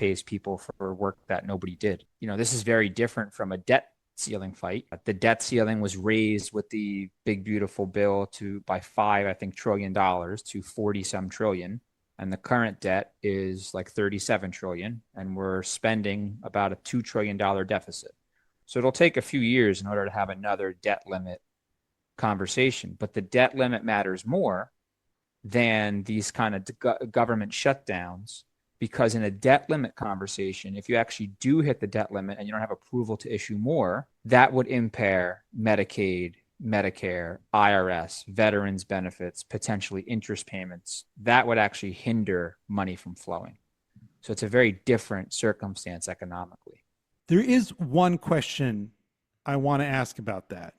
pays people for work that nobody did. This is very different from a debt ceiling fight. The debt ceiling was raised with the big beautiful bill by I think $5 trillion to 40 some trillion. And the current debt is like 37 trillion, and we're spending about a $2 trillion deficit. So it'll take a few years in order to have another debt limit conversation, but the debt limit matters more than these kind of government shutdowns, because in a debt limit conversation, if you actually do hit the debt limit and you don't have approval to issue more, that would impair Medicaid, Medicare, IRS, veterans benefits, potentially interest payments. That would actually hinder money from flowing. So it's a very different circumstance economically. There is one question I want to ask about that,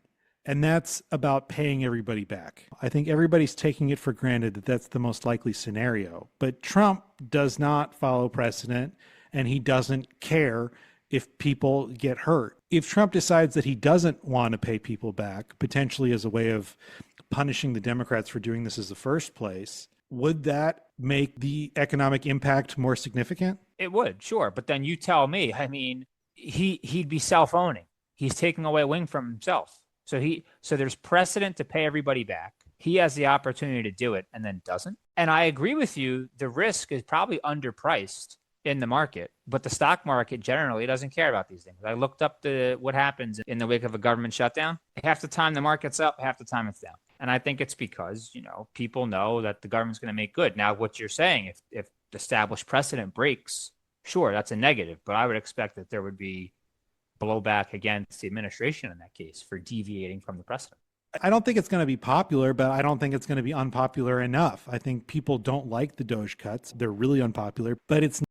and that's about paying everybody back. I think everybody's taking it for granted that that's the most likely scenario, but Trump does not follow precedent, and he doesn't care if people get hurt. If Trump decides that he doesn't want to pay people back, potentially as a way of punishing the Democrats for doing this in the first place, would that make the economic impact more significant? It would, sure. But then you tell me, I mean, he'd be self-owning. He's taking away a wing from himself. So there's precedent to pay everybody back. He has the opportunity to do it and then doesn't. And I agree with you. The risk is probably underpriced in the market, but the stock market generally doesn't care about these things. I looked up what happens in the wake of a government shutdown. Half the time the market's up, half the time it's down. And I think it's because, people know that the government's going to make good. Now, what you're saying, if established precedent breaks, sure, that's a negative, but I would expect that there would be blowback against the administration in that case for deviating from the precedent. I don't think it's going to be popular, but I don't think it's going to be unpopular enough. I think people don't like the Doge cuts. They're really unpopular, but it's